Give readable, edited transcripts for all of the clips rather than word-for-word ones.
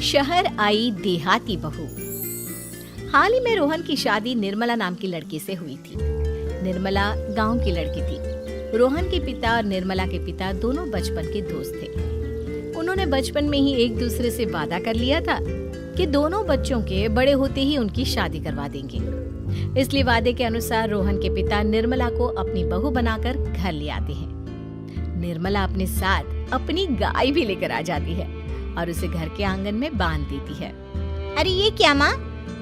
शहर आई देहाती बहू। हाल ही में रोहन की शादी निर्मला नाम की लड़की से हुई थी। निर्मला गांव की लड़की थी। रोहन के पिता और निर्मला के पिता दोनों बचपन के दोस्त थे। उन्होंने बचपन में ही एक दूसरे से वादा कर लिया था कि दोनों बच्चों के बड़े होते ही उनकी शादी करवा देंगे। इसलिए वादे के अनुसार रोहन के पिता निर्मला को अपनी बहू बनाकर घर ले आते हैं। निर्मला अपने साथ अपनी गाय भी लेकर आ जाती है और उसे घर के आंगन में बांध देती है। अरे ये क्या माँ,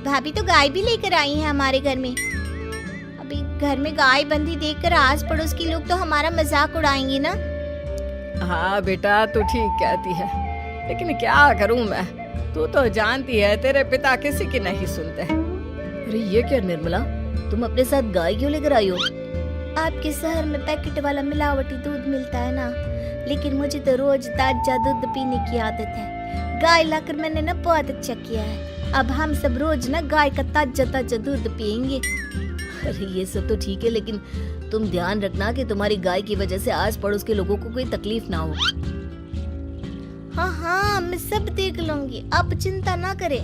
भाभी तो गाय भी लेकर आई है हमारे घर में। अभी घर में गाय बंधी देखकर आस पड़ोस के लोग तो हमारा मजाक उड़ाएंगे ना। हाँ बेटा, तू ठीक कहती है, लेकिन क्या करूं मैं, तू तो जानती है तेरे पिता किसी की नहीं सुनते। अरे ये क्या निर्मला, तुम अपने साथ गाय क्यों लेकर आई हो? आपके शहर में पैकेट वाला मिलावटी दूध मिलता है ना, लेकिन मुझे तो रोज ताजा दूध पीने की आदत है। गाय लाकर मैंने ना बहुत अच्छा किया है। अब हम सब रोज ना गाय का ताजा ताजा दूध पियेंगे। अरे ये सब तो ठीक है, लेकिन तुम ध्यान रखना कि तुम्हारी गाय की वजह से आस पड़ोस के लोगों को कोई तकलीफ ना हो। हाँ हाँ, मैं सब देख लूंगी, आप चिंता ना करें।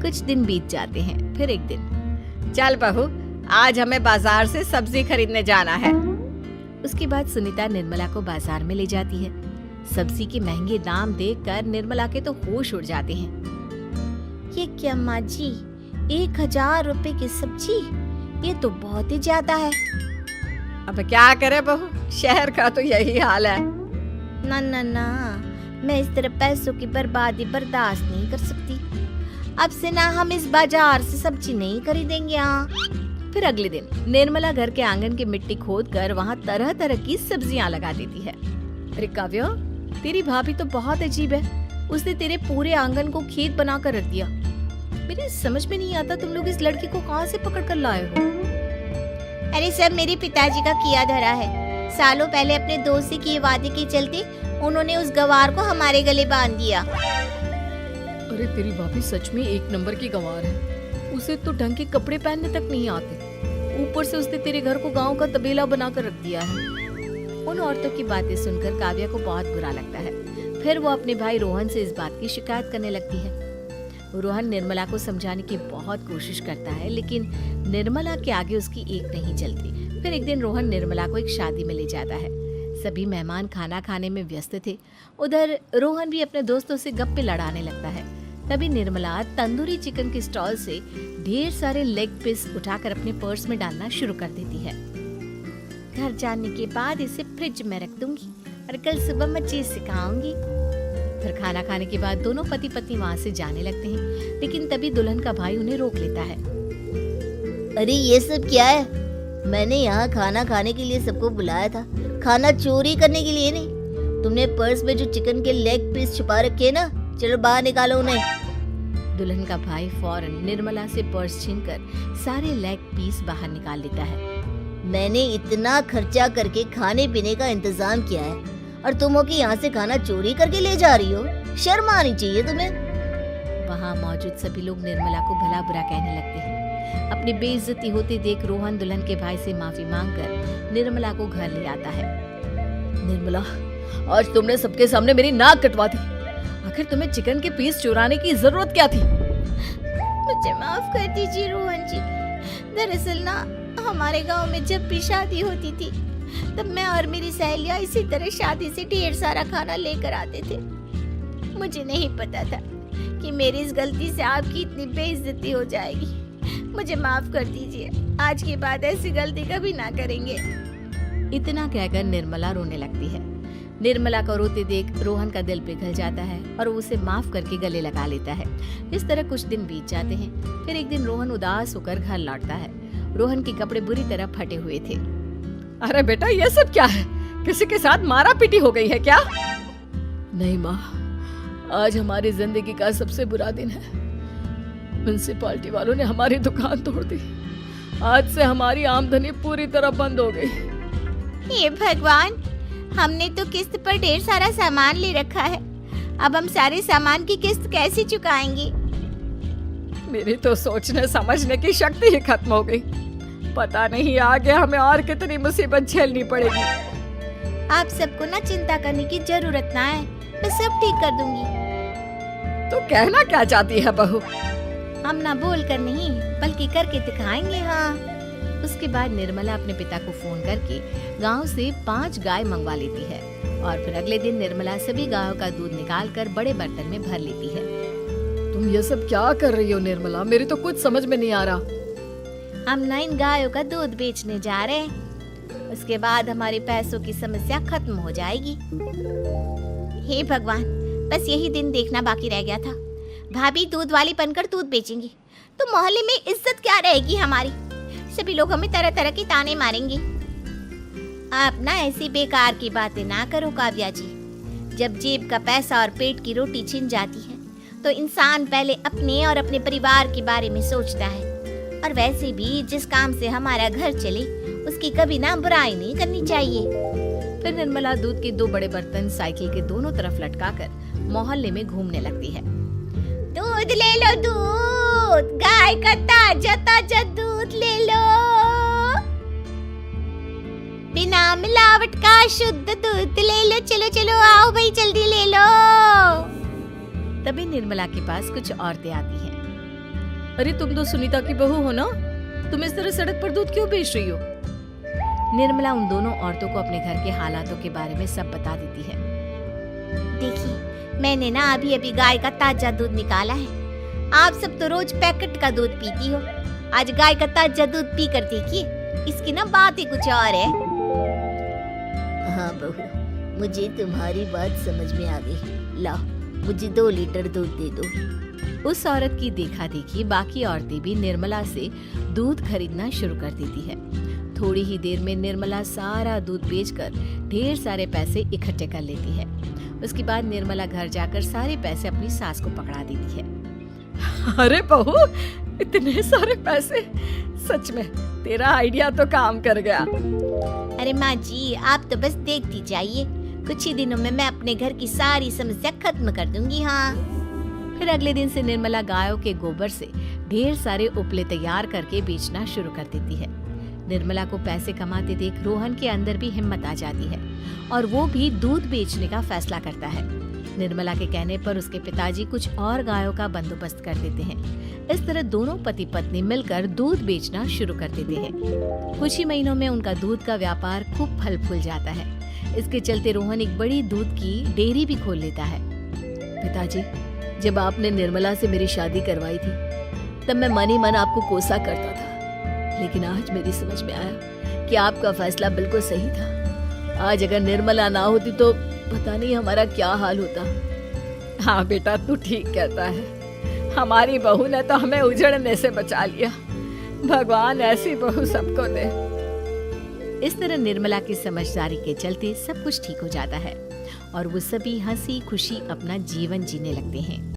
कुछ दिन बीत जाते हैं। फिर एक दिन, चल बहू, आज हमें बाजार से सब्जी खरीदने जाना है। उसके बाद सुनीता निर्मला को बाजार में ले जाती है। सब्जी के महंगे दाम देखकर निर्मला के तो होश उड़ जाते हैं। ये क्या माँ जी, 1000 रुपए की सब्जी, ये तो बहुत ही ज्यादा है। अब क्या करे बहू, शहर का तो यही हाल है। ना ना ना, मैं इस तरह पैसों की बर्बादी बर्दाश्त नहीं कर सकती। अब से ना हम इस बाजार से सब्जी नहीं खरीदेंगे। फिर अगले दिन निर्मला घर के आंगन की मिट्टी खोदकर वहाँ तरह तरह की सब्जियाँ लगा देती है। अरे काव्या, तेरी भाभी तो बहुत अजीब है। उसने तेरे पूरे आंगन को खेत बना कर रख दिया। मेरी समझ में नहीं आता, तुम लोग इस लड़की को कहाँ से पकड़ कर लाए हो? अरे सब मेरे पिताजी का किया धरा है। सालों पहले अपने दोस्त से किए वादे के चलते उन्होंने उस गवार को हमारे गले बांध दिया। अरे तेरी भाभी सच में एक नंबर की गंवार है। उसे तो ढंग के कपड़े पहनने तक नहीं आते, ऊपर से उसने तेरे घर को गांव का तबेला बनाकर रख दिया है। उन औरतों की बातें सुनकर काव्या को बहुत बुरा लगता है। फिर वो अपने भाई रोहन से इस बात की शिकायत करने लगती है। रोहन निर्मला को समझाने की बहुत कोशिश करता है, लेकिन निर्मला के आगे उसकी एक नहीं चलती। फिर एक दिन रोहन निर्मला को एक शादी में ले जाता है। सभी मेहमान खाना खाने में व्यस्त थे। उधर रोहन भी अपने दोस्तों से गप्पे लड़ाने लगता है। तभी निर्मला तंदूरी चिकन के स्टॉल से ढेर सारे लेग पीस उठाकर अपने पर्स में डालना शुरू कर देती है। घर जाने के बाद इसे फ्रिज में रख दूंगी और कल सुबह मैं चीज सिखाऊंगी। फिर खाना खाने के बाद दोनों पति पत्नी वहाँ से जाने लगते हैं, लेकिन तभी दुल्हन का भाई उन्हें रोक लेता है। अरे ये सब क्या है? मैंने यहाँ खाना खाने के लिए सबको बुलाया था, खाना चोरी करने के लिए नहीं। तुमने पर्स में जो चिकन के लेग पीस छुपा रखे ना, चलो बाहर निकालो उन्हें। दुल्हन का भाई फौरन निर्मला से पर्स छीनकर सारे लेग पीस बाहर निकाल लेता है। मैंने इतना खर्चा करके खाने पीने का इंतजाम किया है और तुम हो कि यहाँ से खाना चोरी करके ले जा रही हो? शर्म आनी चाहिए तुम्हें। वहाँ मौजूद सभी लोग निर्मला को भला बुरा कहने लगते हैं। अपनी बेइज्जती होते देख रोहन दुल्हन के भाई से माफी मांगकर निर्मला को घर ले आता है। निर्मला, आज तुमने सबके सामने मेरी नाक कटवा दी। आखिर तुम्हें चिकन के पीस चुराने की जरूरत क्या थी? मुझे माफ कर दीजिए रोहन जी। दरअसल ना, हमारे गांव में जब भी शादी होती थी तब मैं और मेरी सहेलियां इसी तरह शादी से ढेर सारा खाना लेकर आते थे। मुझे नहीं पता था कि मेरी इस गलती से आपकी इतनी बेइज्जती हो जाएगी। मुझे माफ कर दीजिए, आज के बाद ऐसी गलती कभी ना करेंगे। इतना कहकर निर्मला रोने लगती है। निर्मला को रोते देख रोहन का दिल पिघल जाता है और वो उसे माफ करके गले लगा लेता है। इस तरह कुछ दिन बीत जाते हैं। फिर एक दिन रोहन उदास होकर घर लौटता है। रोहन के कपड़े बुरी तरह फटे हुए थे। अरे बेटा, ये सब क्या है? किसी के साथ मारा पीटी हो गई है क्या? नहीं माँ, आज हमारी जिंदगी का सबसे बुरा दिन है। म्युनिसिपालिटी वालों ने हमारी दुकान तोड़ दी। आज से हमारी आमदनी पूरी तरह बंद हो गई। हे भगवान, हमने तो किस्त पर ढेर सारा सामान ले रखा है। अब हम सारे सामान की किस्त कैसे चुकाएंगे? मेरी तो सोचने समझने की शक्ति ही खत्म हो गई। पता नहीं आगे हमें और कितनी मुसीबत झेलनी पड़ेगी। आप सबको ना चिंता करने की जरूरत ना है, मैं सब ठीक कर दूंगी। तो कहना क्या चाहती है बहू? हम ना बोल कर नहीं बल्कि करके दिखाएंगे। हाँ। उसके बाद निर्मला अपने पिता को फोन करके गांव से 5 गाय मंगवा लेती है और फिर अगले दिन निर्मला सभी गायों का दूध निकाल कर बड़े बर्तन में भर लेती है। तुम ये सब क्या कर रही हो निर्मला? मेरी तो कुछ समझ में नहीं आ रहा। हम ना इन गायों का दूध बेचने जा रहे हैं। उसके बाद हमारे पैसों की समस्या खत्म हो जाएगी। हे भगवान, बस यही दिन देखना बाकी रह गया था। भाभी दूध वाली बनकर दूध बेचेंगी तो मोहल्ले में इज्जत क्या रहेगी हमारी। सभी लोग हमें तरह तरह के ताने मारेंगे। आप ना ऐसी बेकार की बातें ना करो काव्या जी। जब जेब का पैसा और पेट की रोटी छिन जाती है तो इंसान पहले अपने और अपने परिवार के बारे में सोचता है। और वैसे भी जिस काम से हमारा घर चले उसकी कभी ना बुराई नहीं करनी चाहिए। फिर निर्मला दूध के 2 बड़े बर्तन साइकिल के दोनों तरफ लटकाकर मोहल्ले में घूमने लगती है। दूध ले लो, दूध, गाय का ताजा ताजा दूध ले लो, बिना मिलावट का शुद्ध दूध ले लो। चलो चलो आओ भाई, जल्दी ले लो। तभी निर्मला के पास कुछ औरतें आती हैं। अरे तुम तो सुनीता की बहू हो ना? तुम इस तरह सड़क पर दूध क्यों बेच रही हो? निर्मला उन दोनों औरतों को अपने घर के हालातों के बारे में सब बता देती है। देखिए, मैंने ना अभी अभी गाय का ताजा दूध निकाला है। आप सब तो रोज पैकेट का दूध पीती हो, आज गाय का ताजा दूध पी कर देखिए, इसकी ना बात ही कुछ और है। हाँ बहू, मुझे तुम्हारी बात समझ में आ गई। ला, मुझे 2 लीटर दूध दे दो। उस औरत की देखा देखी बाकी औरतें भी निर्मला से दूध खरीदना शुरू कर देती है। थोड़ी ही देर में निर्मला सारा दूध बेचकर ढेर सारे पैसे इकट्ठे कर लेती है। उसके बाद निर्मला घर जाकर सारे पैसे अपनी सास को पकड़ा देती है। अरे बहू, इतने सारे पैसे! सच में तेरा आइडिया तो काम कर गया। अरे माँ जी, आप तो बस देखती जाइए, कुछ ही दिनों में मैं अपने घर की सारी समस्या खत्म कर दूंगी। हाँ। फिर अगले दिन से निर्मला गायों के गोबर से ढेर सारे उपले तैयार करके बेचना शुरू कर देती है। निर्मला को पैसे कमाते देख रोहन के अंदर भी हिम्मत आ जाती है और वो भी दूध बेचने का फैसला करता है। निर्मला के कहने पर उसके पिताजी कुछ और गायों का बंदोबस्त कर देते हैं। इस तरह दोनों पति पत्नी मिलकर दूध बेचना शुरू कर देते हैं। कुछ ही महीनों में उनका दूध का व्यापार खूब फल फूल जाता है। इसके चलते रोहन एक बड़ी दूध की डेयरी भी खोल लेता है। पिताजी, जब आपने निर्मला से मेरी शादी करवाई थी तब मैं मन ही मन आपको कोसा करता था, लेकिन आज मेरी समझ में आया कि आपका फैसला बिल्कुल सही था। आज अगर निर्मला ना होती तो पता नहीं हमारा क्या हाल होता। हाँ बेटा, तू ठीक कहता है। हमारी बहू ने तो हमें उजड़ने से बचा लिया। भगवान ऐसी बहू सबको दे। इस तरह निर्मला की समझदारी के चलते सब कुछ ठीक हो जाता है और वो सभी हंसी खुशी अपना जीवन जीने लगते हैं।